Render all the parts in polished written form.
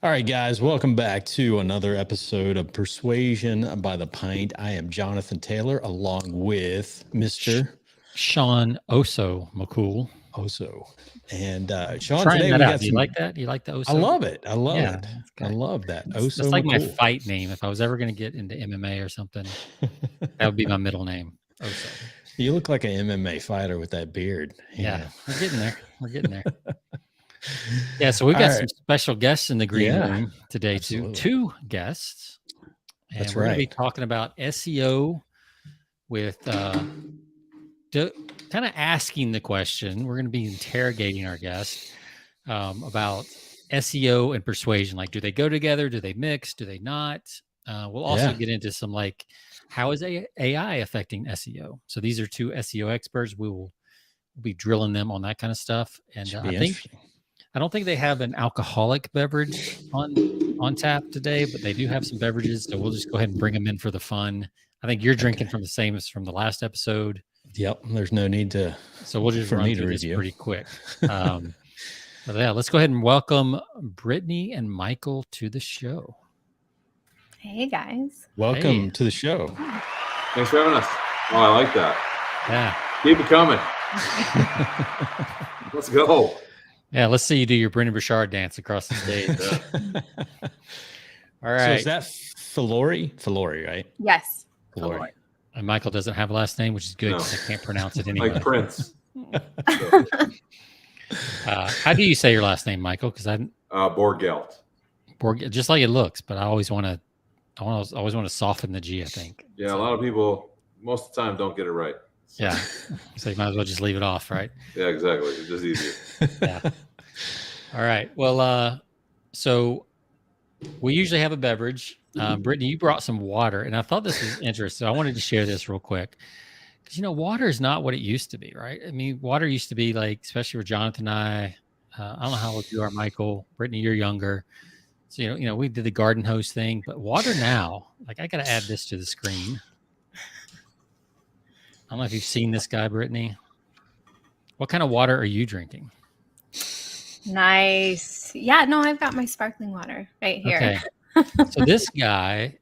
All right, guys, welcome back to another episode of Persuasion by the Pint. I am Jonathan Taylor, along with Mr. Sean McCool. And Sean, Trying today that we out. got Do you like that? You like the Oso? I love it. I love Yeah, it. that's I good. love that. That's like my fight name. If I was ever going to get into MMA or something, that would be my middle name, Oso. You look like an MMA fighter with that beard. Yeah, we're getting there. Yeah, so we've got some special guests in the green room today, absolutely. two guests. And That's we're going right. to be talking about SEO with kind of asking the question. We're going to be interrogating our guests about SEO and persuasion. Like, do they go together? Do they mix? Do they not? We'll also get into some how is AI affecting SEO? So these are two SEO experts. We will be drilling them on that kind of stuff. And I don't think they have an alcoholic beverage on tap today, but they do have some beverages. So we'll just go ahead and bring them in for the fun. I think you're drinking from the same as from the last episode. Yep. There's no need to. So we'll just run through this pretty quick. But yeah, let's go ahead and welcome Brittany and Michael to the show. Hey guys. Welcome to the show. Thanks for having us. Oh, I like that. Yeah. Keep it coming. Let's go. Yeah, let's see you do your Brendan Burchard dance across the stage. All right. So is that Filori, right? Yes. Filori. And Michael doesn't have a last name, which is good because I can't pronounce it anyway. Like Prince. How do you say your last name, Michael? Because Borgelt. Just like it looks, but I always want to soften the G, I think. Yeah, a lot of people most of the time don't get it right. Yeah. So you might as well just leave it off, right? Yeah, exactly. It's just easier. Yeah. All right. Well, so we usually have a beverage. Brittany, you brought some water, and I thought this was interesting. I wanted to share this real quick. Because, water is not what it used to be, right? I mean, water used to be especially for Jonathan and I don't know how old you are, Michael. Brittany, you're younger. So, we did the garden hose thing. But water now, I got to add this to the screen. I don't know if you've seen this guy, Brittany. What kind of water are you drinking? Nice. Yeah, no, I've got my sparkling water right here. Okay. So this guy,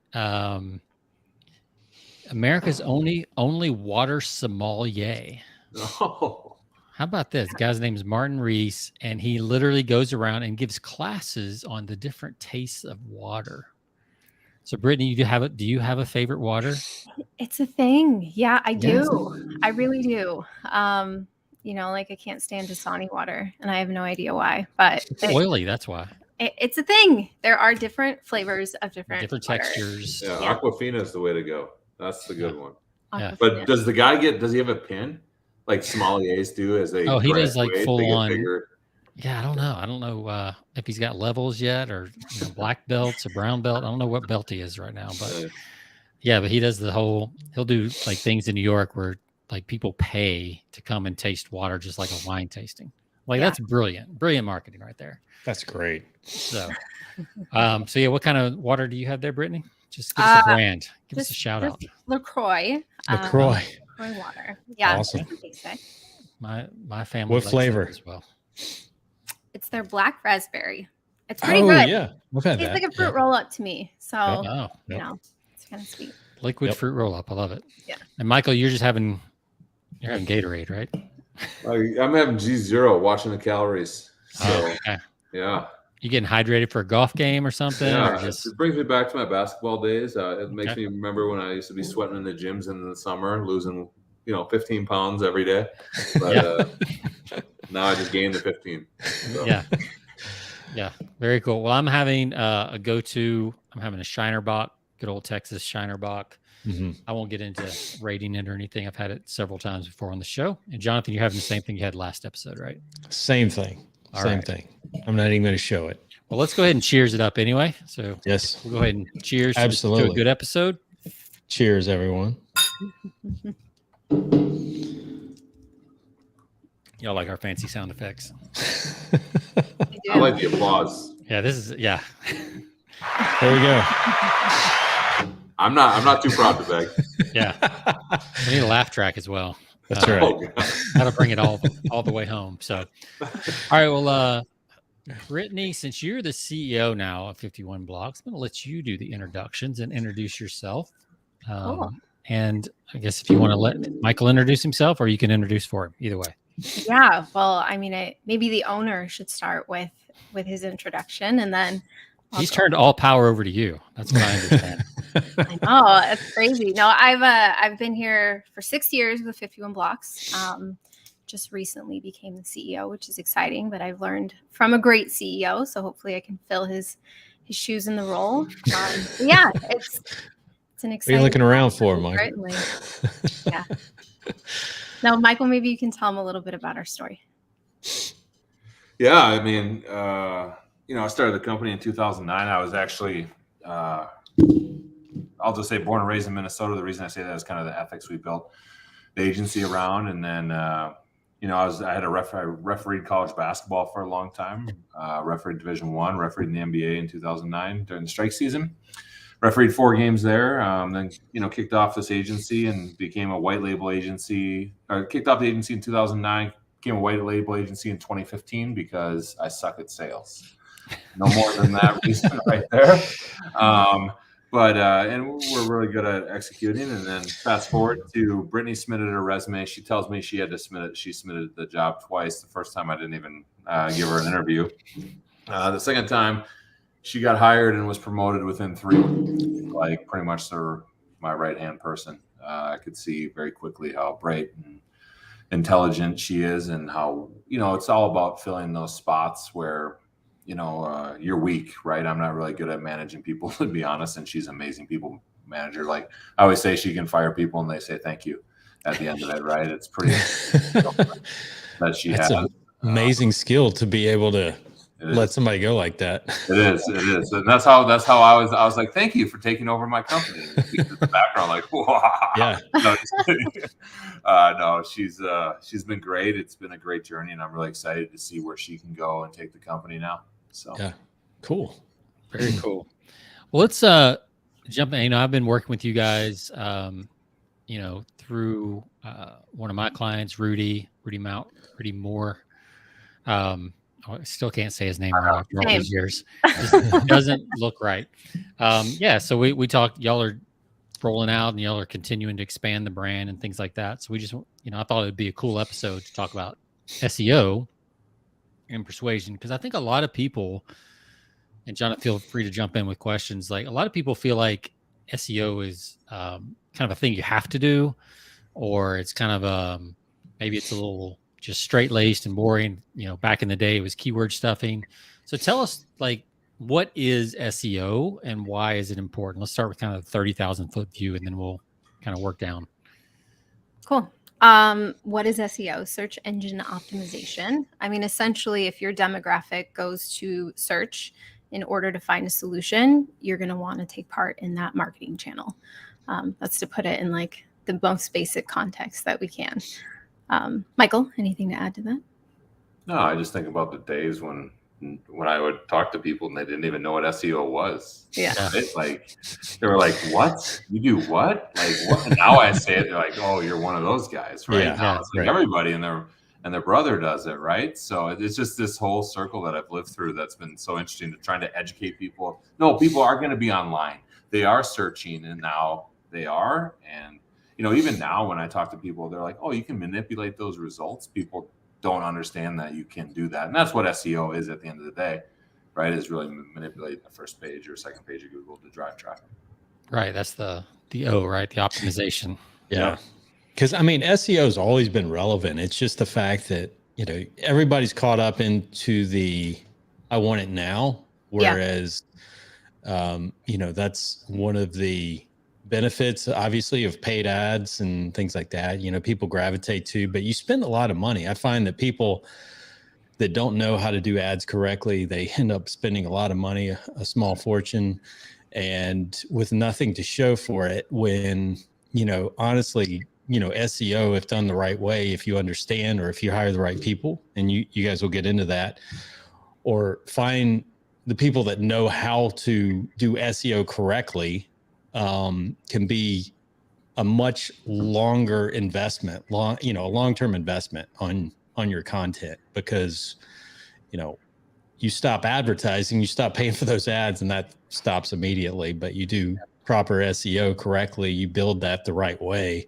America's only water sommelier. Oh. How about this? The guy's name is Martin Reese, and he literally goes around and gives classes on the different tastes of water. So, Brittany, do you have a favorite water? It's a thing. Yeah, I do. I really do. I can't stand Dasani water, and I have no idea why. But it's oily. That's why. It's a thing. There are different flavors of different textures. Yeah, Aquafina is the way to go. That's the good one. Yeah. But does he have a pin like sommeliers do as they? Oh, he does full on. Bigger? Yeah, I don't know. I don't know if he's got levels yet or black belts or brown belt. I don't know what belt he is right now, but but he does he'll do things in New York where people pay to come and taste water just like a wine tasting. That's brilliant marketing right there. That's great. So, what kind of water do you have there, Brittany? Just give us a brand. Give us a shout out. LaCroix. LaCroix. LaCroix water. Yeah. Awesome. My family. What flavor as well? It's their black raspberry. It's pretty good. Yeah. It's like a fruit roll up to me. So, it's kind of sweet. Liquid fruit roll up. I love it. Yeah. And Michael, you're having Gatorade, right? I'm having G0, watching the calories. So, okay. Yeah. You getting hydrated for a golf game or something? Yeah, it brings me back to my basketball days. It makes me remember when I used to be sweating in the gyms in the summer, losing 15 pounds every day. But now I just gained the 15. So. Yeah, very cool. Well, I'm having a go-to. I'm having a Shiner Bock, good old Texas Shiner Bock. Mm-hmm. I won't get into rating it or anything. I've had it several times before on the show. And Jonathan, you're having the same thing you had last episode, right? Same thing. Same thing. I'm not even going to show it. Well, let's go ahead and cheers it up anyway. So yes, we'll go ahead and cheers to a good episode. Cheers, everyone. Y'all like our fancy sound effects? I like the applause. Yeah, this is There we go. I'm not too proud to beg. Yeah, we need a laugh track as well. That's right. That'll bring it all the way home. So, all right. Well, Brittany, since you're the CEO now of 51 Blocks, I'm going to let you do the introductions and introduce yourself. Cool. And I guess if you want to let Michael introduce himself, or you can introduce for him, either way. Yeah. Well, I mean, maybe the owner should start with his introduction, and then he's turned all power over to you. That's what I understand. I know, it's crazy. No, I've been here for 6 years with 51 Blocks. Just recently became the CEO, which is exciting. But I've learned from a great CEO, so hopefully I can fill his shoes in the role. Yeah, it's an exciting. What are you looking around for, Michael? Certainly. Yeah. Now, Michael, maybe you can tell him a little bit about our story. Yeah, I mean, I started the company in 2009. I was actually, I'll just say, born and raised in Minnesota. The reason I say that is kind of the ethics we built the agency around. And then, I had refereed college basketball for a long time, refereed Division I, refereed in the NBA in 2009 during the strike season. Refereed 4 games there, then kicked off this agency and became a white label agency. Kicked off the agency in 2009, became a white label agency in 2015 because I suck at sales. No more than that reason right there. And we're really good at executing. And then fast forward to Brittany submitted her resume. She tells me she had to submit it. She submitted the job twice. The first time I didn't even give her an interview. The second time, she got hired and was promoted within 3 weeks, like pretty much my right-hand person. I could see very quickly how bright and intelligent she is, and how, it's all about filling those spots where, you're weak, right? I'm not really good at managing people, to be honest, and she's an amazing people manager. Like I always say, she can fire people and they say thank you at the end of it, right? It's pretty that she has. An amazing skill to be able to let somebody go like that. It is, and that's how I was like, thank you for taking over my company. The background, like, wow. Yeah. No, she's been great. It's been a great journey, and I'm really excited to see where she can go and take the company now. So yeah, cool, very cool. Well, let's jump in. I've been working with you guys, through one of my clients, Rudy Moore. I still can't say his name right after all these years. It doesn't look right. So we talked, y'all are rolling out and y'all are continuing to expand the brand and things like that. So we just, I thought it'd be a cool episode to talk about SEO and persuasion, because I think a lot of people, and John, feel free to jump in with questions. Like, a lot of people feel like SEO is kind of a thing you have to do, or it's kind of maybe it's a little just straight laced and boring. Back in the day, it was keyword stuffing. So tell us, like, what is SEO and why is it important? Let's start with kind of the 30,000 foot view, and then we'll kind of work down. Cool. What is SEO? Search engine optimization. I mean, essentially, if your demographic goes to search in order to find a solution, you're going to want to take part in that marketing channel. That's to put it in like the most basic context that we can. Michael, anything to add to that? No, I just think about the days when I would talk to people and they didn't even know what SEO was. Yeah. Right? Like, they were like, what? You do what? Like, what? And now I say it, they're like, oh, you're one of those guys, right? Yeah, now it's like everybody and their brother does it, right? So it's just this whole circle that I've lived through that's been so interesting, to trying to educate people. No, people are going to be online. They are searching, and now they are. And, even now when I talk to people, they're like, oh, you can manipulate those results. People don't understand that you can do that. And that's what SEO is at the end of the day, right? Is really manipulating the first page or second page of Google to drive traffic. Right. That's the O, right? The optimization. Yeah. Because SEO has always been relevant. It's just the fact that, everybody's caught up into the, I want it now. Whereas, that's one of the benefits, obviously, of paid ads and things like that. People gravitate to, but you spend a lot of money. I find that people that don't know how to do ads correctly, they end up spending a lot of money, a small fortune, and with nothing to show for it. When, honestly, SEO, if done the right way, if you understand, or if you hire the right people, and you guys will get into that, or find the people that know how to do SEO correctly, can be a much longer investment, a long-term investment on your content, because, you stop advertising, you stop paying for those ads, and that stops immediately. But you do proper SEO correctly, you build that the right way,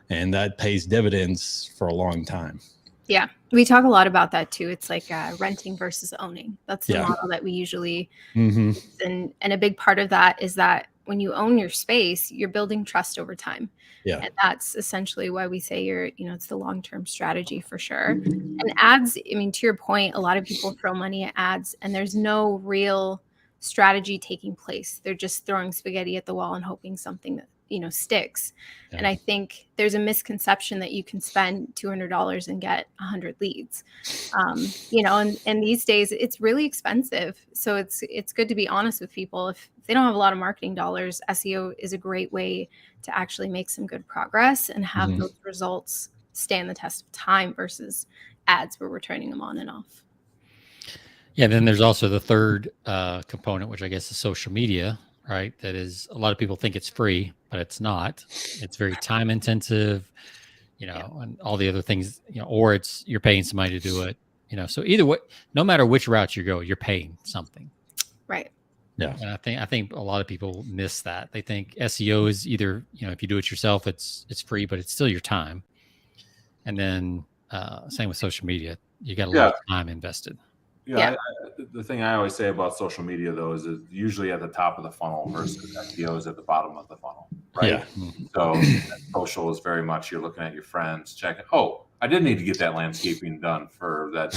and that pays dividends for a long time. Yeah, we talk a lot about that too. It's like renting versus owning. That's the Yeah. model that we usually Mm-hmm. use. And a big part of that is that when you own your space, you're building trust over time. Yeah. And that's essentially why we say it's the long-term strategy for sure. And ads, I mean, to your point, a lot of people throw money at ads and there's no real strategy taking place. They're just throwing spaghetti at the wall and hoping something that, sticks. Yeah. And I think there's a misconception that you can spend $200 and get 100 leads. And these days it's really expensive. So it's good to be honest with people. If they don't have a lot of marketing dollars, SEO is a great way to actually make some good progress and have Mm-hmm. those results stand the test of time versus ads where we're turning them on and off. Yeah. Then there's also the third component, which I guess is social media, right? That is, a lot of people think it's free, but it's not. It's very time intensive, and all the other things, or you're paying somebody to do it, so either way, no matter which route you go, you're paying something. Right. Yeah. And I think a lot of people miss that. They think SEO is either, if you do it yourself, it's free, but it's still your time. And then same with social media, you got a lot of time invested. Yeah. The thing I always say about social media, though, is it's usually at the top of the funnel versus SEO is at the bottom of the funnel, right? Yeah. So social is very much you're looking at your friends, checking, oh, I did need to get that landscaping done for that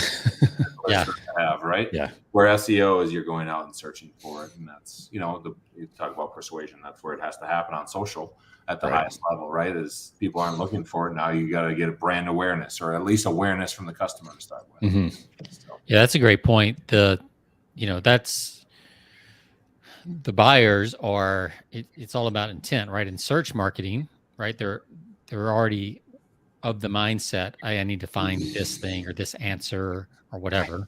Yeah. to have, right? Yeah. Where SEO is you're going out and searching for it. And that's, you talk about persuasion, that's where it has to happen on social at the highest level, right? Is people aren't looking for it. Now you got to get a brand awareness or at least awareness from the customer to start with. Mm-hmm. So. Yeah, that's a great point. That's the buyers are, it's all about intent, right? In search marketing, right? They're already of the mindset, I need to find this thing or this answer or whatever,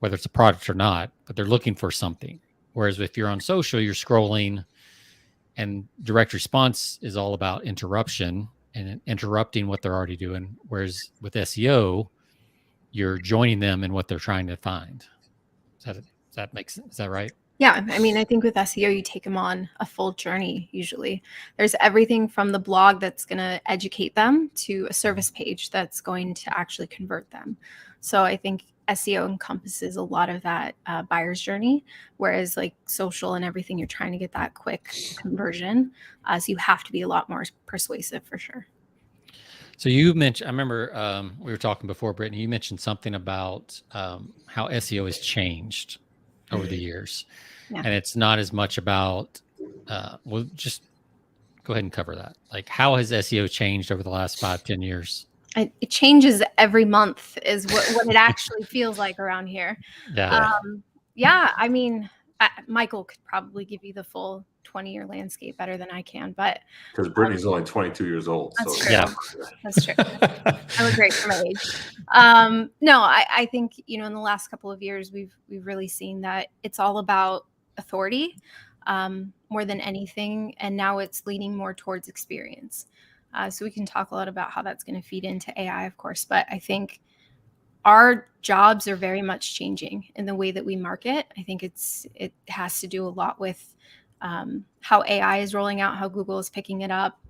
whether it's a product or not, but they're looking for something. Whereas if you're on social, you're scrolling, and direct response is all about interruption and interrupting what they're already doing. Whereas with SEO, you're joining them in what they're trying to find. Does that make sense? Is that right? Yeah. I mean, I think with SEO, you take them on a full journey. Usually there's everything from the blog that's going to educate them to a service page that's going to actually convert them. So I think SEO encompasses a lot of that buyer's journey, whereas like social and everything, you're trying to get that quick conversion. So you have to be a lot more persuasive for sure. So you mentioned, I remember we were talking before, Brittany, you mentioned something about how SEO has changed over the years. Yeah. And it's not as much about, well, just go ahead and cover that. Like, how has SEO changed over the last 5-10 years? It changes every month is what it actually feels like around here. Yeah. I mean, Michael could probably give you the full 20-year landscape better than I can, but because Brittany's only 22 years old. That's so true. Yeah. That's true. I look great for my age. No, I think, in the last couple of years, we've really seen that it's all about authority more than anything. And now it's leaning more towards experience. So we can talk a lot about how that's going to feed into AI, of course, but I think our jobs are very much changing in the way that we market. I think it has to do a lot with how AI is rolling out, how Google is picking it up,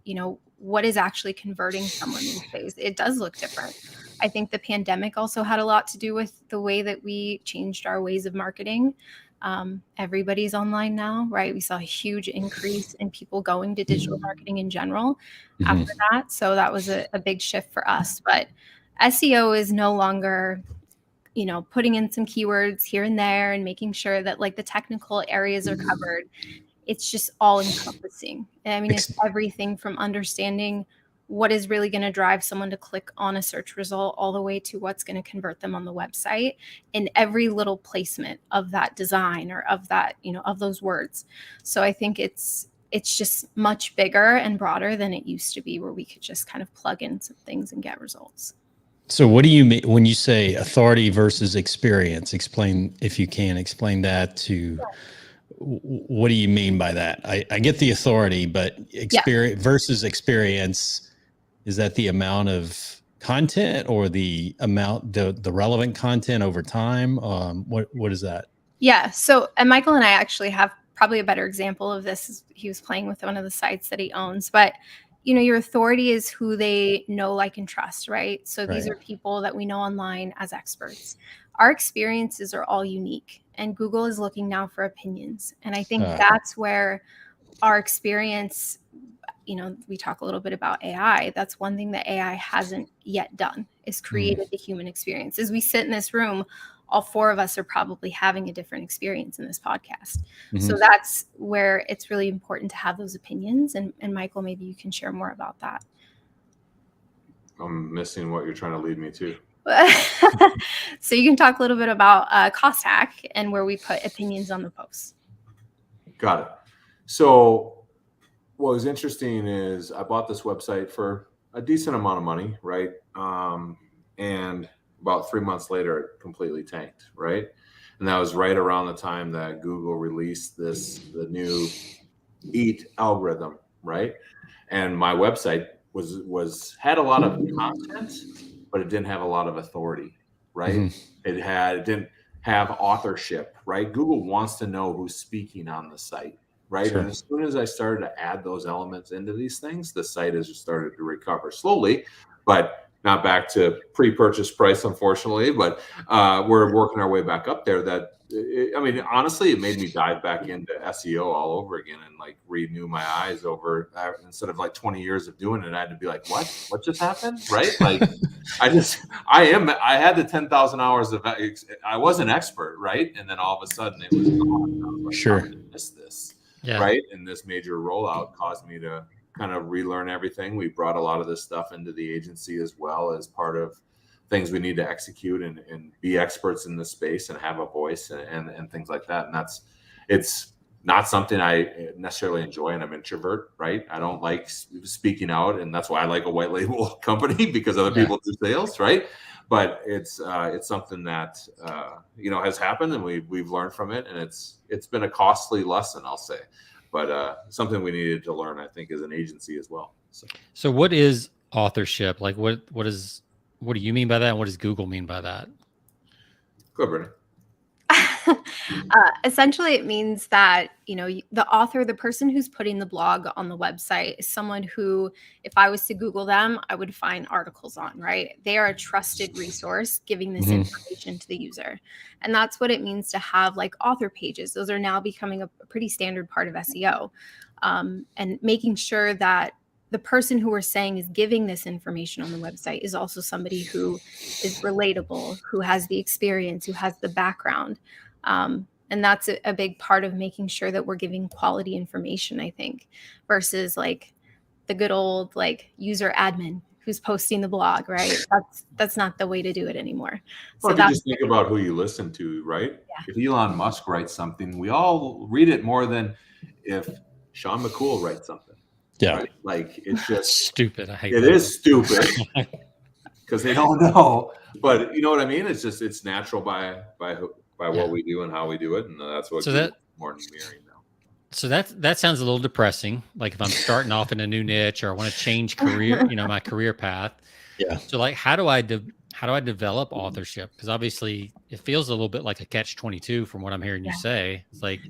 what is actually converting someone these days. It does look different. I think the pandemic also had a lot to do with the way that we changed our ways of marketing. Everybody's online now, right? We saw a huge increase in people going to digital marketing in general after that. So that was a big shift for us. But SEO is no longer, putting in some keywords here and there and making sure that like the technical areas are covered. It's just all encompassing. I mean, it's everything from understanding what is really going to drive someone to click on a search result all the way to what's going to convert them on the website in every little placement of that design or of that, of those words. So I think it's just much bigger and broader than it used to be, where we could just kind of plug in some things and get results. So what do you mean when you say authority versus experience? Explain, if you can, explain that to what do you mean by that? I get the authority, but experience versus experience, is that the amount of content or the amount, the relevant content over time? What is that? Yeah. So, and Michael and I actually have probably a better example of this. He was playing with one of the sites that he owns, but your authority is who they know, like, and trust, right? So these Right. are people that we know online as experts. Our experiences are all unique, and Google is looking now for opinions. And I think that's where our experience, we talk a little bit about AI. That's one thing that AI hasn't yet done, is created the human experience. As we sit in this room, all four of us are probably having a different experience in this podcast. So that's where it's really important to have those opinions. And Michael, maybe you can share more about that. I'm missing what you're trying to lead me to. So you can talk a little bit about Cost Hack and where we put opinions on the posts. Got it. So what was interesting is I bought this website for a decent amount of money, right? And about 3 months later, it completely tanked, right? And that was right around the time that Google released the new EAT algorithm, right? And my website had a lot of content, but it didn't have a lot of authority, right? It didn't have authorship, right? Google wants to know who's speaking on the site, right? Sure. And as soon as I started to add those elements into these things, the site has started to recover slowly, but not back to pre-purchase price, unfortunately, but we're working our way back up there. Honestly, it made me dive back into SEO all over again and like renew my eyes over instead of like 20 years of doing it. I had to be like, what just happened? Right? Like I had the 10,000 hours of, I was an expert, right? And then all of a sudden it was gone. I was like, Sure. I missed this. Yeah. Right. And this major rollout caused me to kind of relearn everything. We brought a lot of this stuff into the agency as well as part of things we need to execute and be experts in this space and have a voice and things like that. And it's not something I necessarily enjoy. And I'm an introvert, right? I don't like speaking out. And that's why I like a white label company, because other people do sales, right? But it's something that, has happened, and we've learned from it. And it's been a costly lesson, I'll say. But something we needed to learn, I think, as an agency as well. So what is authorship? Like, what do you mean by that? And what does Google mean by that? Go, Brittany. Essentially, it means that, the author, the person who's putting the blog on the website, is someone who, if I was to Google them, I would find articles on, right? They are a trusted resource giving this information to the user. And that's what it means to have like author pages. Those are now becoming a pretty standard part of SEO. And making sure that the person who we're saying is giving this information on the website is also somebody who is relatable, who has the experience, who has the background. And that's a big part of making sure that we're giving quality information, I think, versus like the good old like user admin who's posting the blog, right? That's not the way to do it anymore. Well, if you just think about who you listen to, right? Yeah. If Elon Musk writes something, we all read it more than if Sean McCool writes something. Yeah. Right? Like, it's just stupid. I hate it. That. It is stupid because they don't know. But you know what I mean? It's natural by what we do and how we do it, and that's what more than mirroring now. So that sounds a little depressing. Like if I'm starting off in a new niche or I want to change career, my career path. Yeah. So like, how do I develop authorship? Because obviously it feels a little bit like a catch-22 from what I'm hearing you say. It's like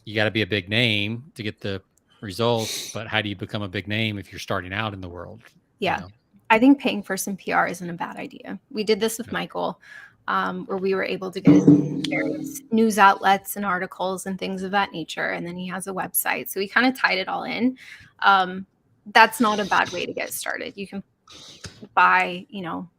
you got to be a big name to get the results, but how do you become a big name if you're starting out in the world? Yeah. I think paying for some PR isn't a bad idea. We did this with Michael, where we were able to get various news outlets and articles and things of that nature. And then he has a website. So we kind of tied it all in. That's not a bad way to get started. You can buy,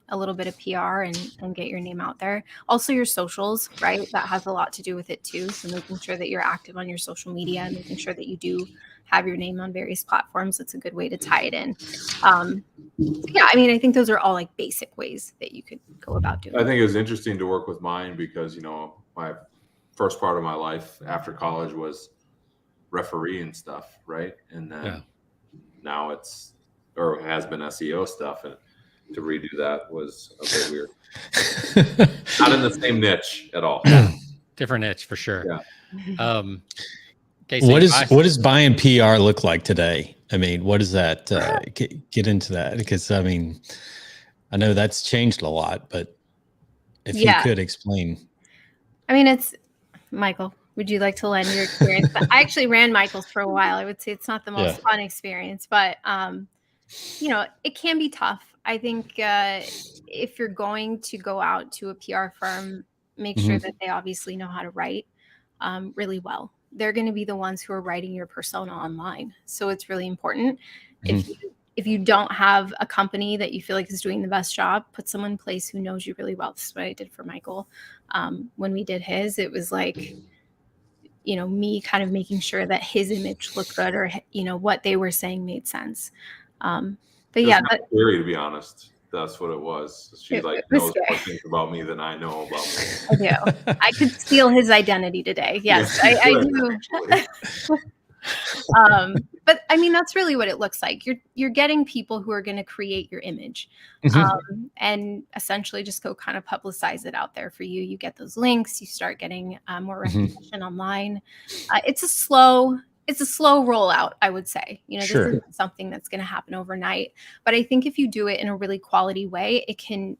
a little bit of PR and get your name out there. Also your socials, right? That has a lot to do with it too. So making sure that you're active on your social media and making sure that you do have your name on various platforms. That's a good way to tie it in. I think those are all like basic ways that you could go about doing it. I think it was interesting to work with mine because, my first part of my life after college was referee and stuff. Right. And then now it has been SEO stuff. And to redo that was a bit weird. Not in the same niche at all. Different niche for sure. Yeah. Okay, so what does buying PR look like today? I mean, what does that get into that? Because I know that's changed a lot, but if you Yeah. could explain. I mean, it's Michael. Would you like to lend your experience? I actually ran Michael's for a while. I would say it's not the most fun experience, but you know, it can be tough. I think if you're going to go out to a PR firm, make sure that they obviously know how to write really well. They're going to be the ones who are writing your persona online, so it's really important. If you don't have a company that you feel like is doing the best job, put someone in place who knows you really well. This is what I did for Michael. When we did his, it was like, you know, me kind of making sure that his image looked good, or, you know, what they were saying made sense. But yeah, that's scary, to be honest. That's what it was. She knows more things about me than I know about me. I do. I could steal his identity today. Yes, I do. But I mean, that's really what it looks like. You're getting people who are going to create your image, and essentially just go kind of publicize it out there for you. You get those links, you start getting more recognition online. It's a slow rollout, I would say. You know, this isn't something that's going to happen overnight, but I think if you do it in a really quality way, it can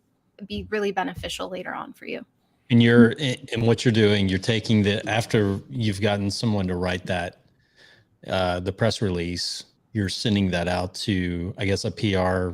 be really beneficial later on for you. And what you're doing, you're taking after you've gotten someone to write that, the press release, you're sending that out to, I guess, a PR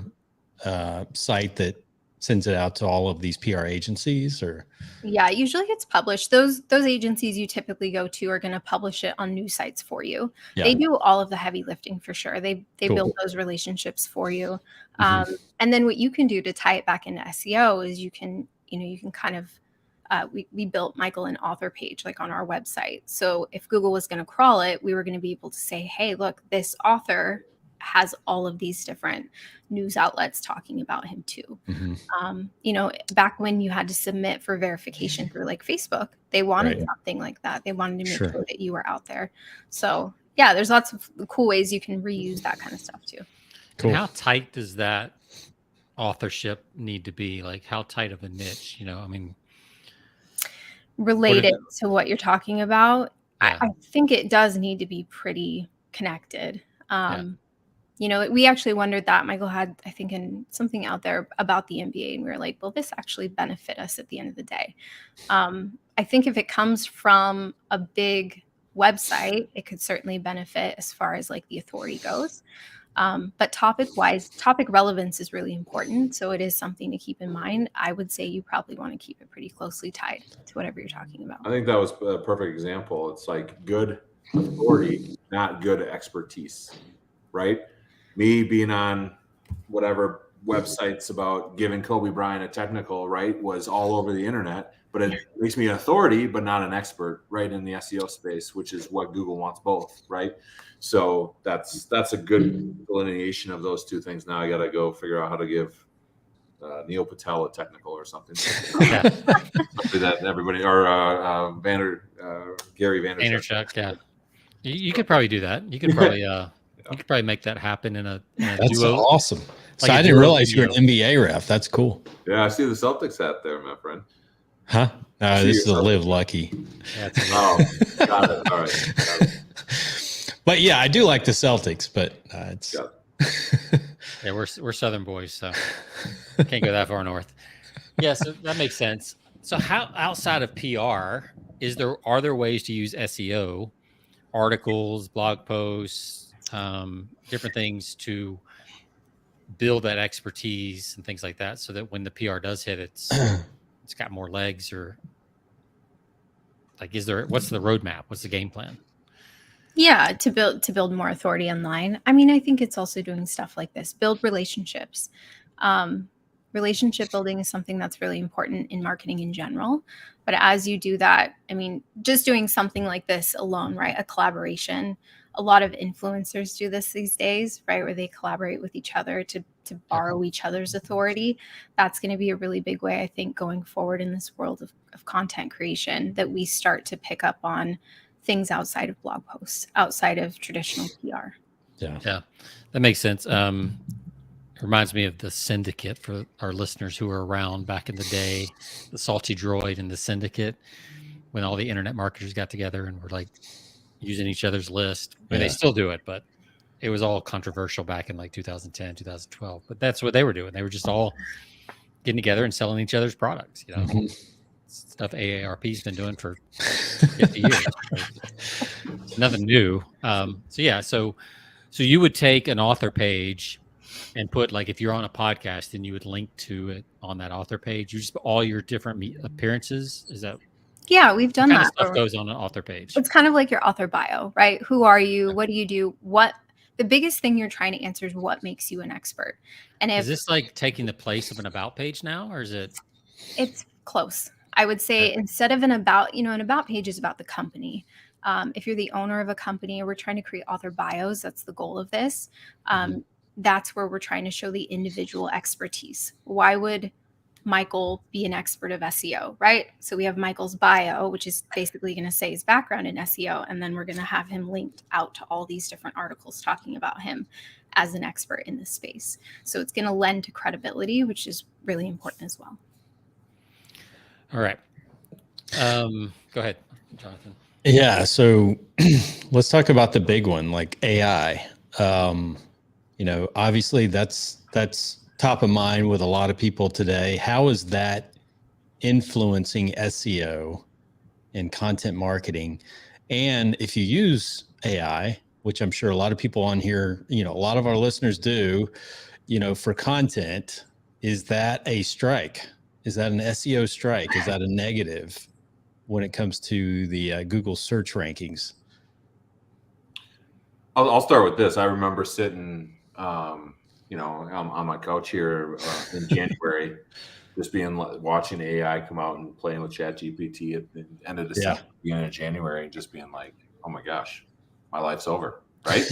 site that sends it out to all of these PR agencies, or? Yeah, it usually gets published. Those agencies you typically go to are going to publish it on news sites for you. Yeah. They do all of the heavy lifting for sure. They build those relationships for you. And then what you can do to tie it back into SEO is you can kind of, we built Michael an author page like on our website. So if Google was going to crawl it, we were going to be able to say, hey, look, this author has all of these different news outlets talking about him too. You know, back when you had to submit for verification through like Facebook, they wanted something like that. They wanted to make sure that you were out there. So yeah, there's lots of cool ways you can reuse that kind of stuff too. Cool. And how tight does that authorship need to be? Like, how tight of a niche? You know, I mean, related to what you're talking about, I think it does need to be pretty connected. You know, we actually wondered that. Michael had, I think, in something out there about the MBA, and we were like, will this actually benefit us at the end of the day? I think if it comes from a big website, it could certainly benefit as far as like the authority goes. But topic relevance is really important. So it is something to keep in mind. I would say you probably want to keep it pretty closely tied to whatever you're talking about. I think that was a perfect example. It's like good authority, not good expertise, right? Me being on whatever websites about giving Kobe Bryant a technical, right, was all over the internet, but it makes me an authority, but not an expert, right, in the SEO space, which is what Google wants both, right? So that's a good delineation of those two things. Now I got to go figure out how to give Neil Patel a technical or something. Something that everybody, or Gary Vaynerchuk. Yeah. You could probably do that. You could probably you could probably make that happen in a That's duo. Awesome. Like so I didn't realize you're an NBA ref. That's cool. Yeah, I see the Celtics hat there, my friend. Huh? No, this is a Live Lucky. Got it. All right. Got it. But yeah, I do like the Celtics, but it's yeah, we're Southern boys, so can't go that far north. Yeah, so that makes sense. So how, outside of PR, are there ways to use SEO, articles, blog posts, different things to build that expertise and things like that, so that when the PR does hit, it's got more legs? Or like, what's the roadmap? What's the game plan? Yeah, to build more authority online. I mean, I think it's also doing stuff like this, build relationships. Relationship building is something that's really important in marketing in general. But as you do that, I mean, just doing something like this alone, right? A collaboration. A lot of influencers do this these days, right? Where they collaborate with each other to borrow each other's authority. That's going to be a really big way, I think, going forward in this world of content creation, that we start to pick up on things outside of blog posts, outside of traditional PR. Yeah, that makes sense. It reminds me of the Syndicate, for our listeners who were around back in the day, the Salty Droid and the Syndicate, when all the internet marketers got together and were like using each other's list. I mean, they still do it, but it was all controversial back in like 2010, 2012. But that's what they were doing. They were just all getting together and selling each other's products. You know, Mhm. stuff AARP's been doing for 50 years. It's nothing new. So you would take an author page and put, like, if you're on a podcast, then you would link to it on that author page. You just put all your different appearances. Is that Yeah, we've done what kind of that. stuff goes on an author page? It's kind of like your author bio, right? Who are you? What do you do? The biggest thing you're trying to answer is what makes you an expert. And if Is this like taking the place of an about page now, or is it? it's close, I would say, instead of an about, an about page is about the company. If you're the owner of a company, we're trying to create author bios. That's the goal of this. That's where we're trying to show the individual expertise. Why would Michael be an expert of SEO, right? So we have Michael's bio, which is basically going to say his background in SEO. And then we're going to have him linked out to all these different articles talking about him as an expert in this space. So it's going to lend to credibility, which is really important as well. All right. Go ahead, Jonathan. Yeah. So let's talk about the big one, like AI. Obviously that's top of mind with a lot of people today. How is that influencing SEO and content marketing? And if you use AI, which I'm sure a lot of people on here, a lot of our listeners do, for content, is that a strike? Is that an SEO strike? Is that a negative when it comes to the Google search rankings? I'll start with this. I remember sitting, on my couch here in January, just watching AI come out and playing with ChatGPT at the end of December, beginning of January, and just being like, "Oh my gosh, my life's over." Right?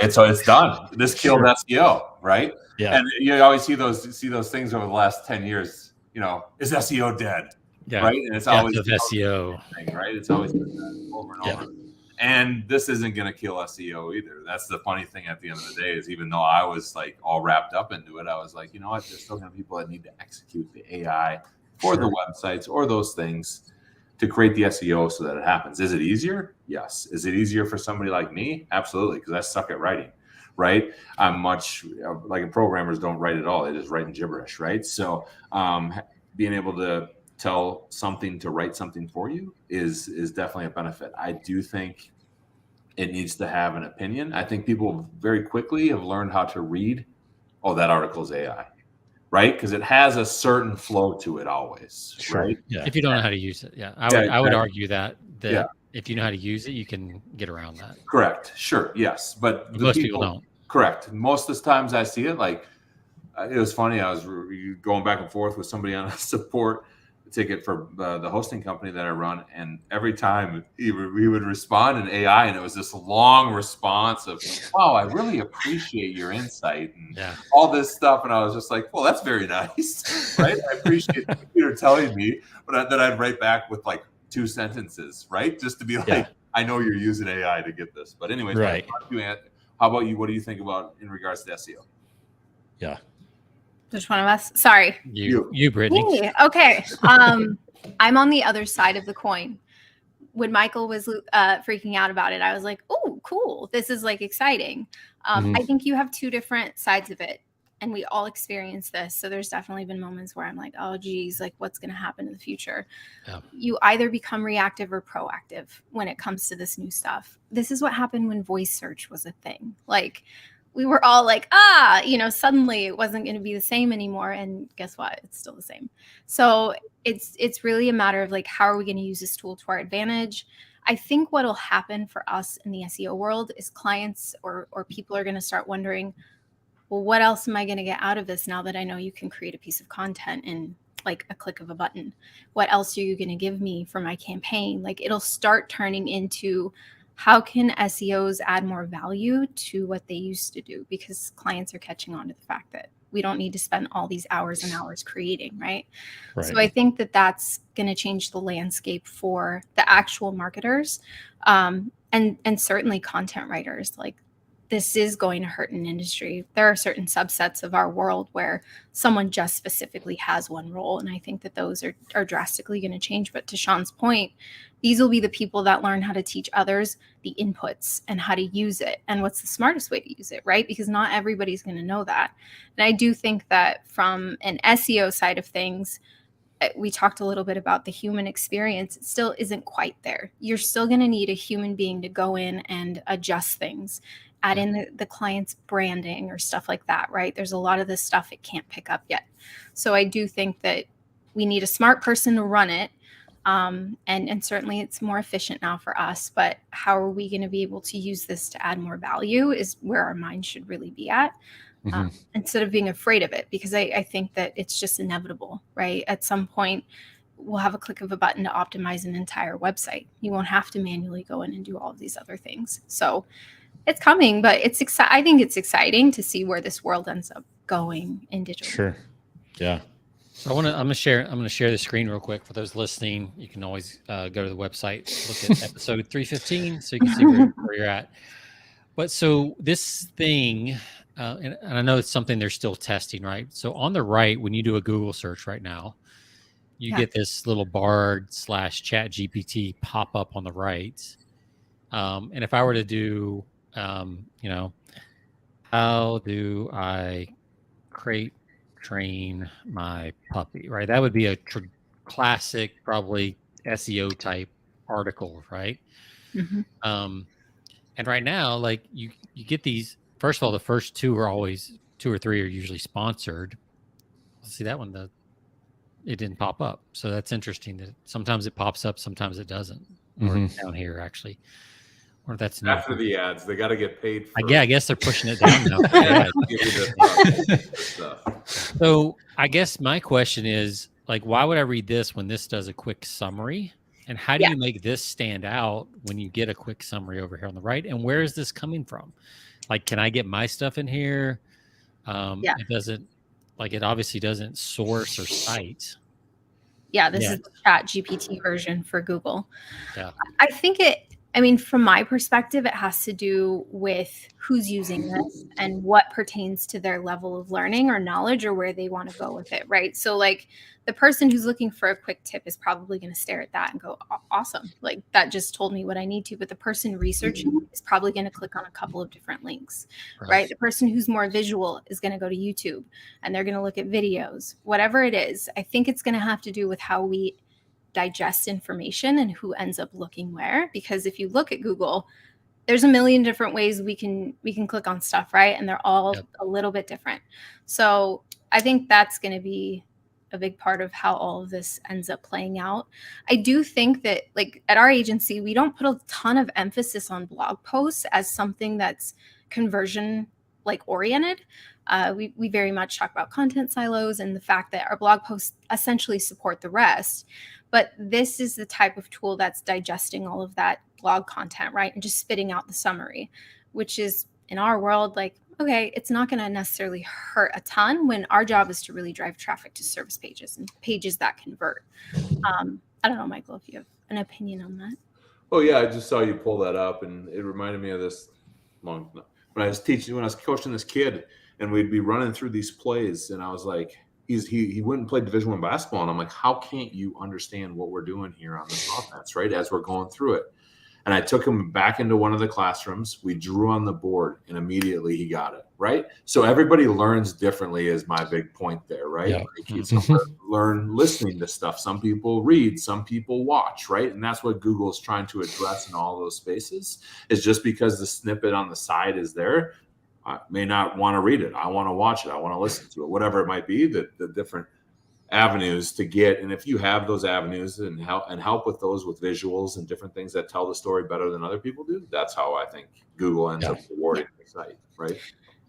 It's done. This killed SEO, right? Yeah. And you always see those things over the last 10 years. Is SEO dead? Yeah. Right? And it's always of SEO, thing, right? It's always been that over and over. And this isn't going to kill SEO either. That's the funny thing at the end of the day, is even though I was like all wrapped up into it, I was like, you know what? There's still going to be people that need to execute the AI for the websites or those things to create the SEO so that it happens. Is it easier? Yes. Is it easier for somebody like me? Absolutely, because I suck at writing, right? I'm much like programmers don't write at all. They just write in gibberish, right? So being able to tell something to write something for you is definitely a benefit. I do think it needs to have an opinion. I think people very quickly have learned how to read, oh, that article is AI, right? Because it has a certain flow to it always, right? Yeah. if you don't know how to use it. Yeah. I would argue that if you know how to use it, you can get around that. Correct. Sure. Yes. But most people don't. Correct. Most of the times I see it, like, it was funny. I was going back and forth with somebody on a support ticket for the hosting company that I run, and every time we would respond in AI, and it was this long response of, "Wow, I really appreciate your insight," and all this stuff. And I was just like, "Well, that's very nice, right? I appreciate the computer telling me," but then I'd write back with like 2 sentences, right, just to be like, "I know you're using AI to get this." But anyways, right. How about you? What do you think about in regards to SEO? Yeah. Which one of us? Sorry. You, Brittany. Me. Okay. I'm on the other side of the coin. When Michael was freaking out about it, I was like, "Oh, cool. This is like exciting." I think you have 2 different sides of it, and we all experience this. So there's definitely been moments where I'm like, "Oh, geez, like what's going to happen in the future?" Yeah. You either become reactive or proactive when it comes to this new stuff. This is what happened when voice search was a thing. Like, we were all like, suddenly it wasn't going to be the same anymore. And guess what? It's still the same. So it's really a matter of like, how are we going to use this tool to our advantage? I think what'll happen for us in the SEO world is clients or people are going to start wondering, well, what else am I going to get out of this now that I know you can create a piece of content in like a click of a button? What else are you going to give me for my campaign? Like, it'll start turning into, how can SEOs add more value to what they used to do? Because clients are catching on to the fact that we don't need to spend all these hours and hours creating, right? So I think that that's going to change the landscape for the actual marketers, and certainly content writers. Like, this is going to hurt an industry. There are certain subsets of our world where someone just specifically has one role. And I think that those are drastically going to change. But to Sean's point, these will be the people that learn how to teach others the inputs and how to use it and what's the smartest way to use it, right? Because not everybody's going to know that. And I do think that from an SEO side of things, we talked a little bit about the human experience. It still isn't quite there. You're still going to need a human being to go in and adjust things, add in the client's branding or stuff like that, right? There's a lot of this stuff it can't pick up yet. So I do think that we need a smart person to run it. And certainly it's more efficient now for us, but how are we going to be able to use this to add more value is where our mind should really be at. Instead of being afraid of it, because I think that it's just inevitable, right? At some point, we'll have a click of a button to optimize an entire website. You won't have to manually go in and do all of these other things. So it's coming, but I think it's exciting to see where this world ends up going in digital. Sure. Yeah. So I'm gonna share the screen real quick for those listening. You can always go to the website, look at episode 315, so you can see where you're at. But so this thing. And I know it's something they're still testing, right? So on the right, when you do a Google search right now, you get this little Bard/Chat GPT pop up on the right. And if I were to do, how do I train my puppy, right? That would be a classic, probably SEO type article, right? Mm-hmm. And right now, like you get these. First of all, the first two or three are usually sponsored. See that one, it didn't pop up. So that's interesting that sometimes it pops up, sometimes it doesn't. Or down here, actually. Or if that's after the ads, they got to get paid for I guess they're pushing it down now. So I guess my question is, like, why would I read this when this does a quick summary? And how do you make this stand out when you get a quick summary over here on the right? And where is this coming from? Like, can I get my stuff in here? It doesn't, like, it obviously doesn't source or cite. Yeah, this is the Chat GPT version for Google. Yeah. I think from my perspective, it has to do with who's using this and what pertains to their level of learning or knowledge or where they want to go with it, right? So, like, the person who's looking for a quick tip is probably going to stare at that and go, awesome. Like, that just told me what I need to. But the person researching is probably going to click on a couple of different links, right? The person who's more visual is going to go to YouTube and they're going to look at videos, whatever it is. I think it's going to have to do with how we digest information and who ends up looking where. Because if you look at Google, there's a million different ways we can click on stuff, right? And they're all a little bit different. So I think that's going to be a big part of how all of this ends up playing out. I do think that, like, at our agency, we don't put a ton of emphasis on blog posts as something that's conversion like oriented. We very much talk about content silos and the fact that our blog posts essentially support the rest. But this is the type of tool that's digesting all of that blog content, right? And just spitting out the summary, which is, in our world, like, okay, it's not going to necessarily hurt a ton when our job is to really drive traffic to service pages and pages that convert. I don't know, Michael, if you have an opinion on that. Oh yeah, I just saw you pull that up, and it reminded me of this when I was coaching this kid, and we'd be running through these plays, and I was like, he went and played Division I basketball, and I'm like, how can't you understand what we're doing here on this offense, right? As we're going through it. And I took him back into one of the classrooms. We drew on the board, and immediately he got it, right? So everybody learns differently is my big point there, right? Yeah. Like, some learn listening to stuff. Some people read, some people watch, right? And that's what Google is trying to address in all those spaces, is just because the snippet on the side is there, I may not want to read it. I want to watch it. I want to listen to it, whatever it might be, the different avenues to get. And if you have those avenues and help with those with visuals and different things that tell the story better than other people do, that's how I think Google ends up rewarding the site, right?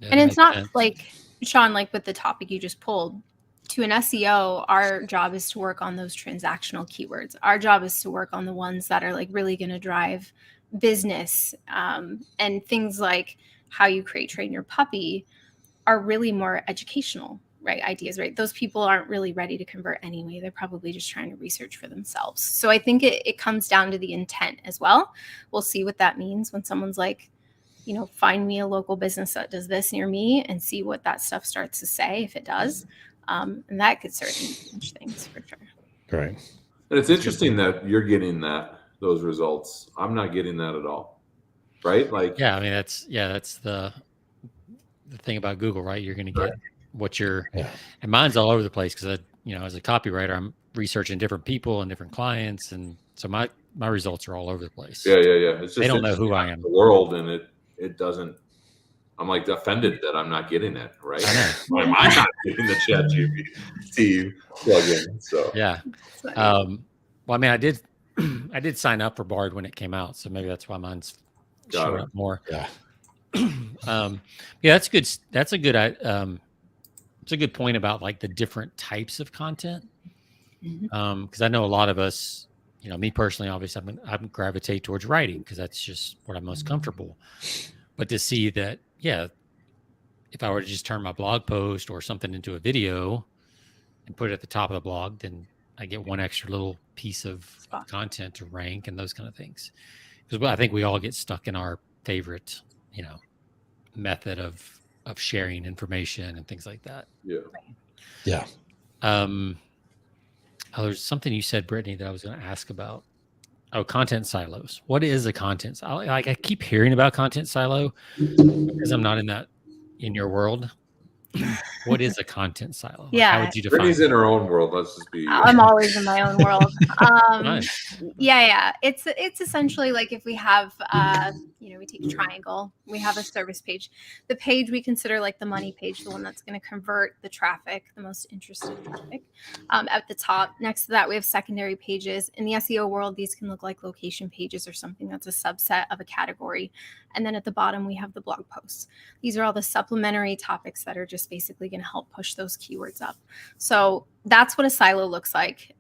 Yeah, and it's not like, Sean, like with the topic you just pulled, to an SEO, our job is to work on those transactional keywords. Our job is to work on the ones that are like really going to drive business, and things like how you train your puppy are really more educational, right? Ideas, right? Those people aren't really ready to convert anyway. They're probably just trying to research for themselves. So I think it comes down to the intent as well. We'll see what that means when someone's like, find me a local business that does this near me and see what that stuff starts to say, if it does. And that could certainly change things for sure. Right. And it's interesting that you're getting those results. I'm not getting that at all. Right? Like, yeah, I mean, that's the thing about Google, right? You're going to get what and mine's all over the place because as a copywriter, I'm researching different people and different clients, and so my results are all over the place. Yeah. It's just, they don't know who I am. The world, and it doesn't. I'm like offended that I'm not getting it. Right? I know. Why am I not getting the ChatGPT plugin? So yeah. Well, I mean, I did sign up for Bard when it came out, so maybe that's why mine's showing up more. Yeah. Yeah, that's good. That's a good. It's a good point about like the different types of content. Because I know a lot of us, me personally, obviously, I gravitate towards writing because that's just what I'm most comfortable. But to see that, if I were to just turn my blog post or something into a video and put it at the top of the blog, then I get one extra little piece of content to rank and those kind of things. Because I think we all get stuck in our favorite, method of sharing information and things like that. Yeah. There's something you said, Brittany, that I was going to ask about. Oh, content silos. What is a content silo? I keep hearing about content silo because I'm not in your world. What is a content silo? How would you define Brittany's it? in her own world. Let's just be. I'm always in my own world. Nice. Yeah. It's essentially like if we have, we take a triangle, we have a service page. The page we consider like the money page, the one that's going to convert the traffic, the most interested traffic. At the top, next to that, we have secondary pages. In the SEO world, these can look like location pages or something that's a subset of a category. And then at the bottom, we have the blog posts. These are all the supplementary topics that are just basically going to help push those keywords up. So that's what a silo looks like.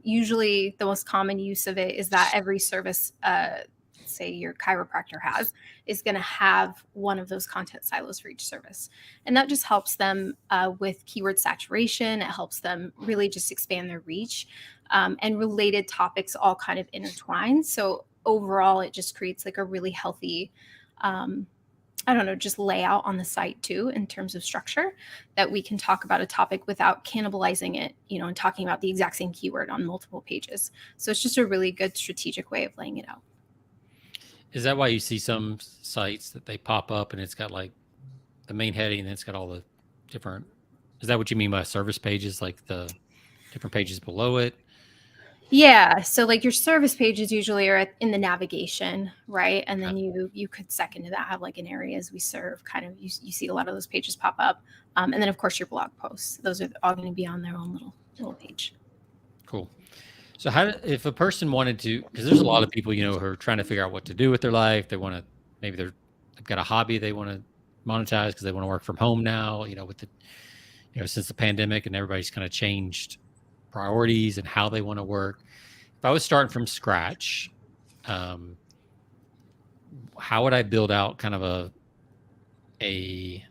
Usually the most common use of it is that every service, say your chiropractor is going to have one of those content silos for each service. And that just helps them with keyword saturation. It helps them really just expand their reach, and related topics all kind of intertwine. So overall, it just creates like a really healthy, just layout on the site too, in terms of structure, that we can talk about a topic without cannibalizing it, and talking about the exact same keyword on multiple pages. So it's just a really good strategic way of laying it out. Is that why you see some sites that they pop up and it's got like the main heading and it's got all the different, is that what you mean by service pages, like the different pages below it? Yeah. So like your service pages usually are in the navigation, right? And then you could second to that have like an areas we serve kind of, you see a lot of those pages pop up. And then of course your blog posts, those are all going to be on their own little page. Cool. So if a person wanted to, because there's a lot of people, who are trying to figure out what to do with their life. They want to, maybe they've got a hobby they want to monetize because they want to work from home now, with the, since the pandemic and everybody's kind of changed priorities and how they want to work. If I was starting from scratch, how would I build out kind of I'm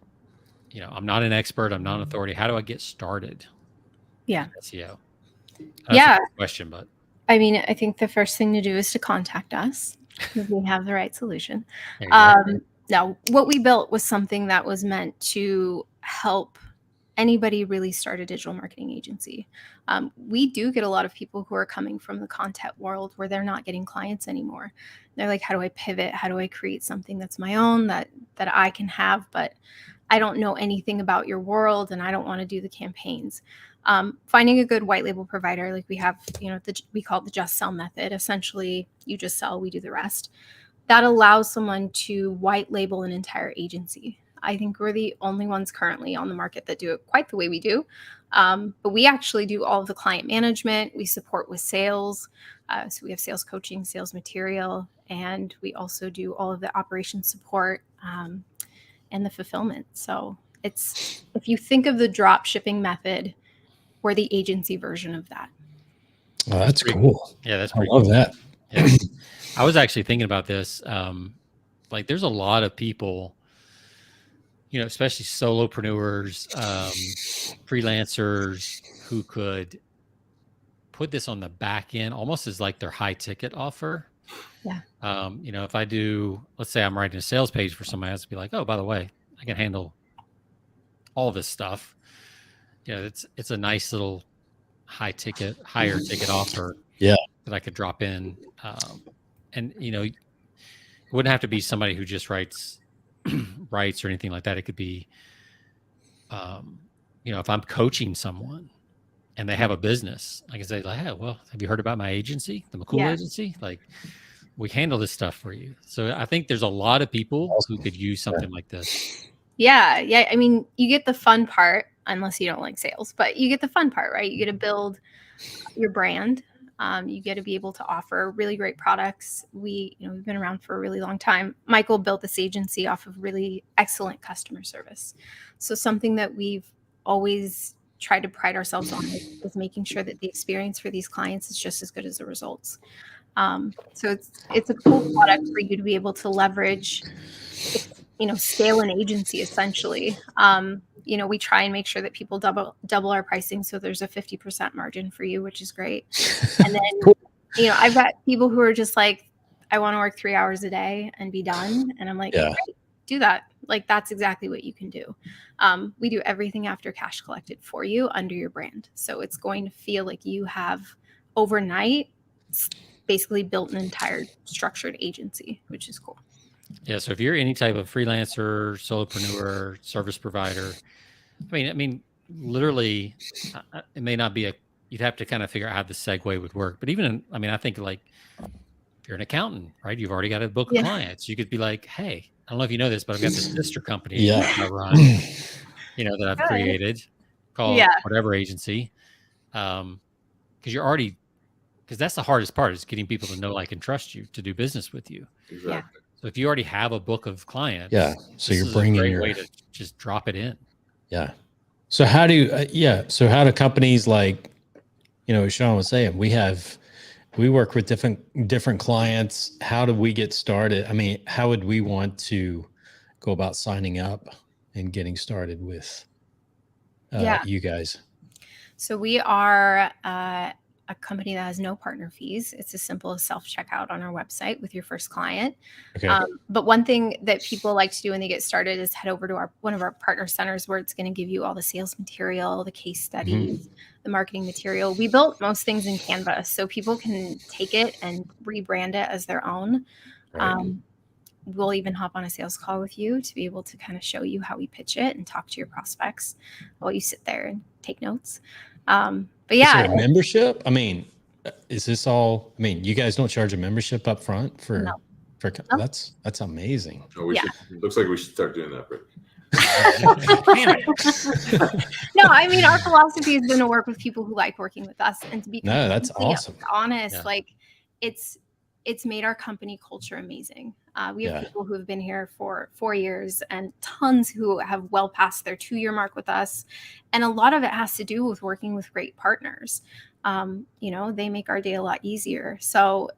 not an expert, I'm not an authority. How do I get started? Yeah. SEO. That's a good question, but I mean, I think the first thing to do is to contact us if we have the right solution. Now, what we built was something that was meant to help anybody really start a digital marketing agency. We do get a lot of people who are coming from the content world where they're not getting clients anymore. They're like, how do I pivot? How do I create something that's my own that I can have, but I don't know anything about your world and I don't want to do the campaigns. Finding a good white label provider, like we have, we call it the just sell method. Essentially, you just sell, we do the rest. That allows someone to white label an entire agency. I think we're the only ones currently on the market that do it quite the way we do. But we actually do all of the client management. We support with sales. So we have sales coaching, sales material, and we also do all of the operations support and the fulfillment. So if you think of the drop shipping method, we're the agency version of that. Oh, that's cool. Yeah, that's I love cool. that. Yeah. I was actually thinking about this. Like there's a lot of people, especially solopreneurs, freelancers who could put this on the back end almost as like their high ticket offer. Yeah. If I do, let's say I'm writing a sales page for somebody else, be like, oh, by the way, I can handle all this stuff. It's a nice little higher ticket offer. Yeah. That I could drop in. And it wouldn't have to be somebody who just writes or anything like that. It could be, if I'm coaching someone and they have a business, I can say like, hey, well, have you heard about my agency, the McCool agency? Like, we handle this stuff for you. So I think there's a lot of people who could use something like this. Yeah. Yeah. I mean, you get the fun part, unless you don't like sales, but you get the fun part, right? You get to build your brand. You get to be able to offer really great products. We've been around for a really long time. Michael built this agency off of really excellent customer service. So something that we've always tried to pride ourselves on is making sure that the experience for these clients is just as good as the results. So it's a cool product for you to be able to leverage, scale an agency essentially. We try and make sure that people double our pricing. So there's a 50% margin for you, which is great. And then, I've got people who are just like, I want to work 3 hours a day and be done. And I'm like, great, do that. Like, that's exactly what you can do. We do everything after cash collected for you under your brand. So it's going to feel like you have overnight basically built an entire structured agency, which is cool. Yeah. So if you're any type of freelancer, solopreneur, service provider, I mean, literally, it may not be you'd have to kind of figure out how the segue would work. But I think like if you're an accountant, right? You've already got a book of clients. You could be like, hey, I don't know if you know this, but I've got this sister company I run, that I've created called whatever agency. Because that's the hardest part is getting people to know, like, and trust you to do business with you. Exactly. Yeah. So if you already have a book of clients, so you're bringing a great way to just drop it in. Yeah. So how do companies like, Sean was saying, we work with different clients. How do we get started? I mean, how would we want to go about signing up and getting started with you guys? So we are a company that has no partner fees. It's as simple as self-checkout on our website with your first client. Okay. But one thing that people like to do when they get started is head over to one of our partner centers where it's going to give you all the sales material, the case studies, the marketing material. We built most things in Canva, so people can take it and rebrand it as their own. Right. We'll even hop on a sales call with you to be able to kind of show you how we pitch it and talk to your prospects while you sit there and take notes. But yeah, is there a membership? I mean, is this all? I mean, you guys don't charge a membership up front for? No. That's amazing. Oh, looks like we should start doing that, Britt. No, I mean, our philosophy has been to work with people who like working with us and to be that's awesome. Honest, like it's made our company culture amazing. We have people who have been here for 4 years and tons who have well past their 2-year mark with us. And a lot of it has to do with working with great partners. They make our day a lot easier. So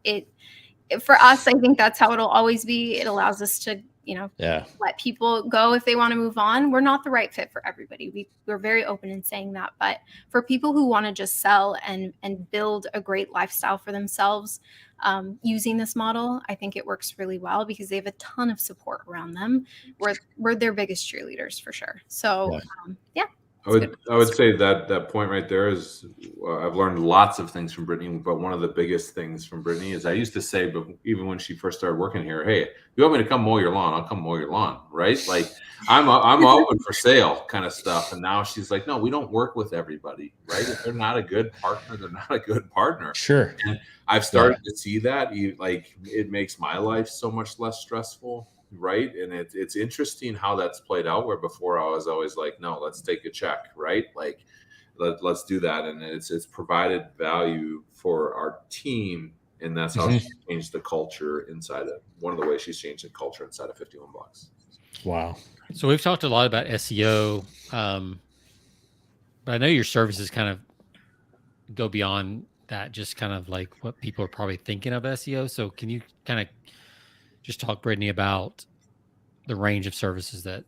for us, I think that's how it'll always be. It allows us to, let people go if they want to move on. We're not the right fit for everybody. We're very open in saying that. But for people who want to just sell and build a great lifestyle for themselves, using this model, I think it works really well because they have a ton of support around them. We're their biggest cheerleaders for sure. So, I would say that point right there is I've learned lots of things from Brittany, but one of the biggest things from Brittany is I used to say, but even when she first started working here, hey, you want me to come mow your lawn? I'll come mow your lawn, right? Like I'm open for sale kind of stuff. And now she's like, no, we don't work with everybody, right? If they're not a good partner, they're not a good partner. Sure. And I've started to see that it makes my life so much less stressful. Right. And it's interesting how that's played out, where before I was always like, no, let's take a check. Right. Like, let's do that. And it's provided value for our team. And that's how she changed the culture inside of one of the ways she's changed the culture inside of 51 Blocks. Wow. So we've talked a lot about SEO, but I know your services kind of go beyond that, just kind of like what people are probably thinking of SEO. So can you kind of just talk, Brittany, about the range of services that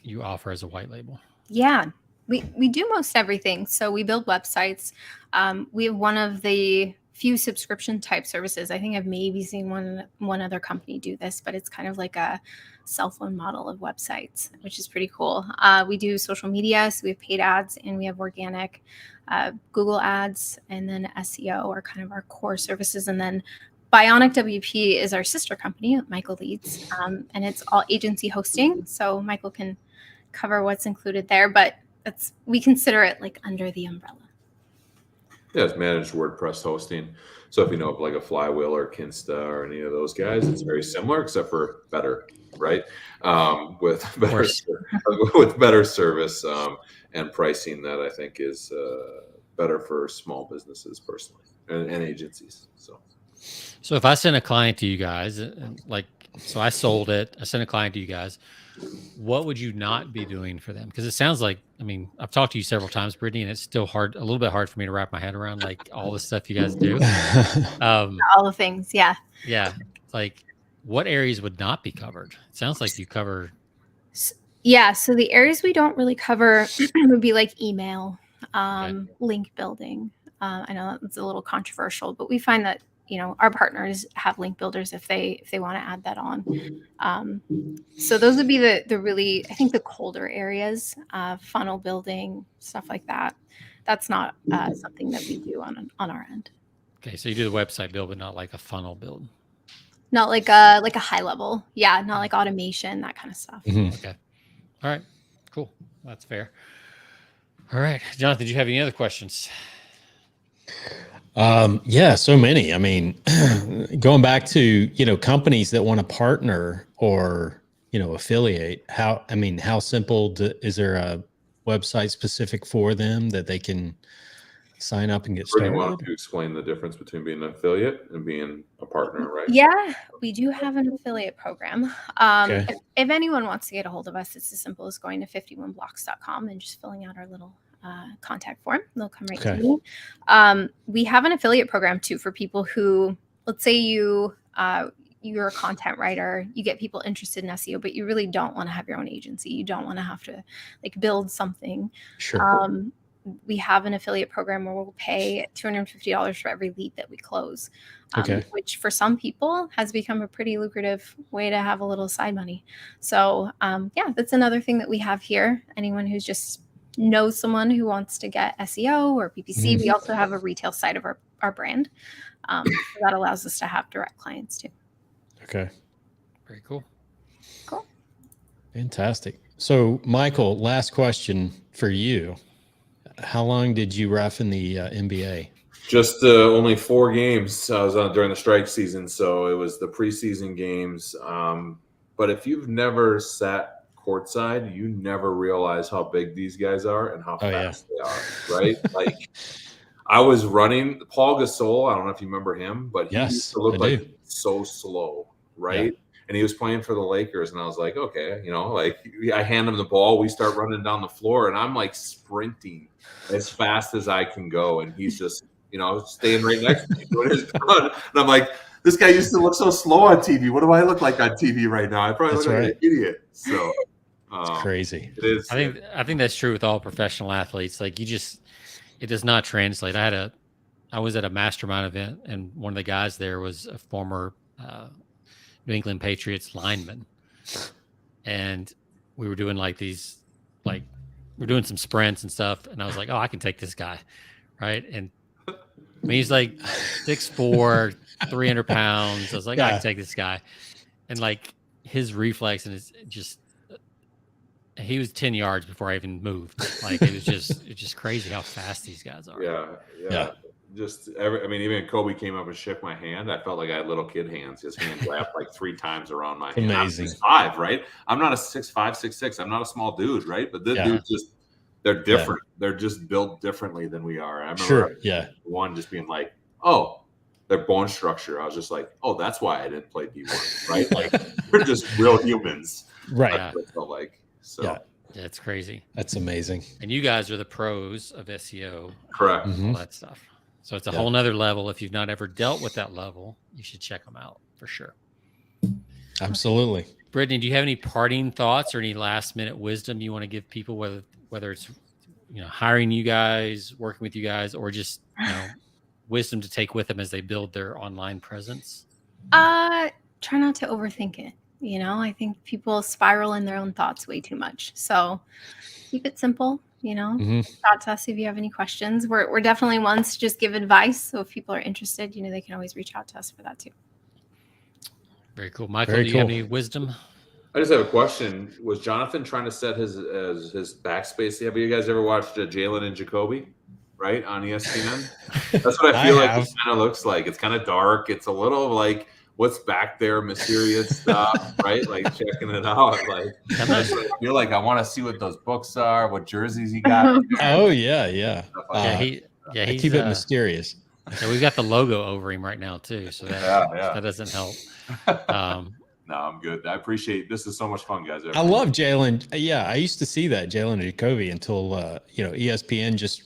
you offer as a white label? Yeah, we do most everything. So we build websites. We have one of the few subscription type services. I think I've maybe seen one other company do this, but it's kind of like a cell phone model of websites, which is pretty cool. We do social media, so we have paid ads and we have organic. Google ads and then SEO are kind of our core services. And then Bionic WP is our sister company that Michael leads, and it's all agency hosting. So Michael can cover what's included there, but we consider it like under the umbrella. Yeah, it's managed WordPress hosting. So if you know like a Flywheel or Kinsta or any of those guys, it's very similar except for better, right? With better service and pricing that I think is better for small businesses personally and agencies. So if I send a client to you guys, so I sold it, I sent a client to you guys, what would you not be doing for them? Because it sounds like, I mean, I've talked to you several times, Brittany, and it's still a little bit hard for me to wrap my head around like all the stuff you guys do. All the things, yeah. Yeah. Like what areas would not be covered? It sounds like you cover. Yeah. So the areas we don't really cover would be like email, link building. I know that's a little controversial, but we find that, our partners have link builders if they want to add that on. So those would be the really, I think, the colder areas, funnel building, stuff like that. That's not something that we do on our end. Okay, so you do the website build, but not like a funnel build. Not like a high level, yeah, not like automation, that kind of stuff. Mm-hmm. Okay, all right, cool, that's fair. All right, Jonathan, did you have any other questions? Yeah, so many. I mean, going back to, companies that want to partner or, affiliate, how simple is there a website specific for them that they can sign up and get started? You want to explain the difference between being an affiliate and being a partner, right? Yeah, we do have an affiliate program. Okay. If anyone wants to get a hold of us, it's as simple as going to 51blocks.com and just filling out our little contact form. They'll come right to me. We have an affiliate program too for people who, let's say you're a content writer, you get people interested in SEO, but you really don't want to have your own agency. You don't want to have to like build something. Sure. We have an affiliate program where we'll pay $250 for every lead that we close, which for some people has become a pretty lucrative way to have a little side money. So that's another thing that we have here. Anyone who's just knows someone who wants to get SEO or PPC, we also have a retail side of our brand. So that allows us to have direct clients too. Okay. Very cool. Cool. Fantastic. So Michael, last question for you. How long did you ref in the NBA? Just only 4 games. I was on during the strike season, so it was the preseason games. But if you've never sat courtside, you never realize how big these guys are and how fast they are, right? Like I was running Paul Gasol. I don't know if you remember him, but he used to look like so slow, right? Yeah. And he was playing for the Lakers, and I was like, okay, I hand him the ball, we start running down the floor, and I'm like sprinting as fast as I can go, and he's just, staying right next to me doing his run. And I'm like, this guy used to look so slow on TV. What do I look like on TV right now? I probably look like an idiot. So it's crazy. It is. I think that's true with all professional athletes. Like it does not translate. I was at a mastermind event, and one of the guys there was a former New England Patriots lineman, and we were doing we're doing some sprints and stuff, and I was like, oh, I can take this guy, right? And he's like 6'4", 300 pounds. I was like, I can take this guy, and like his reflex and his he was 10 yards before I even moved. Like it's just crazy how fast these guys are. Yeah. Even Kobe came up and shook my hand. I felt like I had little kid hands. His hand wrapped like 3 times around my hand. Amazing. I'm 6'5", right? I'm not a 6'5", 6'6". I'm not a small dude, right? But this dude they're different. Yeah. They're just built differently than we are. I remember one just being like, oh, their bone structure. I was just like, oh, that's why I didn't play D1, right? Like they're just real humans. Right. That's what it felt like. So yeah, it's crazy. That's amazing. And you guys are the pros of SEO. Correct. All that stuff. So it's a whole nother level. If you've not ever dealt with that level, you should check them out for sure. Absolutely. Brittany, do you have any parting thoughts or any last minute wisdom you want to give people, whether it's hiring you guys, working with you guys, or just wisdom to take with them as they build their online presence? Try not to overthink it. I think people spiral in their own thoughts way too much. So keep it simple. Talk to us if you have any questions. We're definitely ones to just give advice. So if people are interested, they can always reach out to us for that too. Very cool. Michael, Very do you cool. have any wisdom? I just have a question. Was Jonathan trying to set his backspace? Have you guys ever watched Jalen and Jacoby, right, on ESPN? That's what I feel like it kind of looks like. It's kind of dark. It's a little like what's back there, mysterious stuff, right? Like checking it out. Like I feel like I want to see what those books are, what jerseys he got. Oh yeah. I keep it mysterious. Yeah, we've got the logo over him right now too, so that doesn't help. No, I'm good. I appreciate this. Is so much fun, guys. I love Jalen. Yeah, I used to see that Jalen Jacoby until ESPN just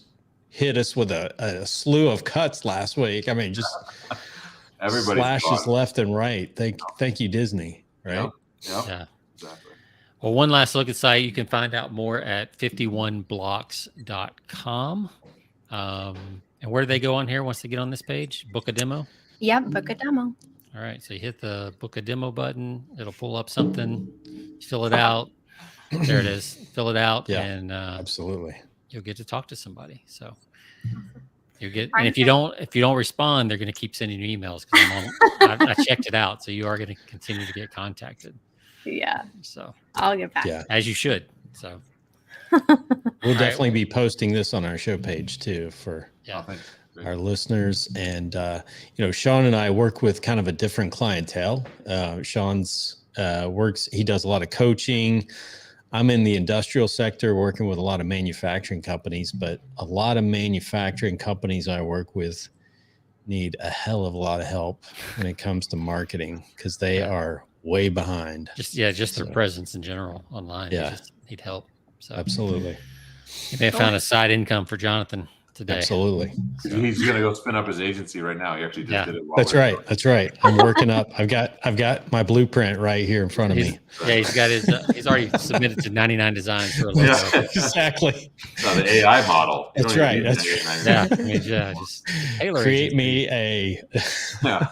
hit us with a slew of cuts last week. I mean, just everybody slashes left and right. Thank you, Disney. Right? Yep. Yeah. Exactly. Well, one last look at the site. You can find out more at 51blocks.com. And where do they go on here once they get on this page? Book a demo? Yep, book a demo. All right. So you hit the book a demo button. It'll pull up something. Fill it out. There it is. Fill it out. Yeah, and absolutely. You'll get to talk to somebody. So you get, and if you don't respond, they're going to keep sending you emails because I checked it out. So you are going to continue to get contacted. Yeah. So I'll get back. Yeah. As you should. So we'll definitely be posting this on our show page too for our listeners. And Sean and I work with kind of a different clientele. Sean's he does a lot of coaching. I'm in the industrial sector working with a lot of manufacturing companies, but a lot of manufacturing companies I work with need a hell of a lot of help when it comes to marketing because they are way behind. Just their presence in general online. Yeah. They just need help. So absolutely. You may have found a side income for Jonathan today. Absolutely. So. He's going to go spin up his agency right now. He actually just did it. That's right. That's right. I'm working up. I've got my blueprint right here in front of me. Yeah, he's got his. He's already submitted to 99 designs for a logo. Yeah, exactly. So the AI model. That's right. That's right. Yeah. Just create me a. Yeah.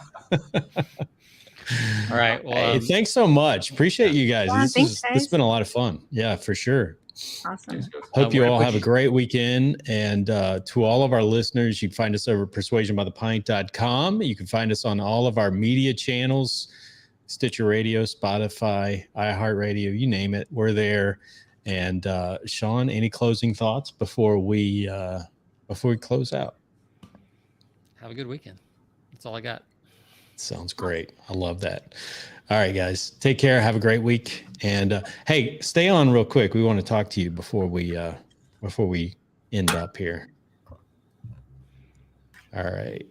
All right. Well, hey, thanks so much. Appreciate you guys. Yeah, This has been a lot of fun. Yeah, for sure. Awesome. Hope you all have a great weekend. And to all of our listeners, you can find us over at persuasionbythepint.com. You can find us on all of our media channels, Stitcher Radio, Spotify, iHeartRadio, you name it. We're there. And Sean, any closing thoughts before we close out? Have a good weekend. That's all I got. Sounds great. I love that. All right, guys, take care. Have a great week. And hey, stay on real quick. We want to talk to you before we end up here. All right.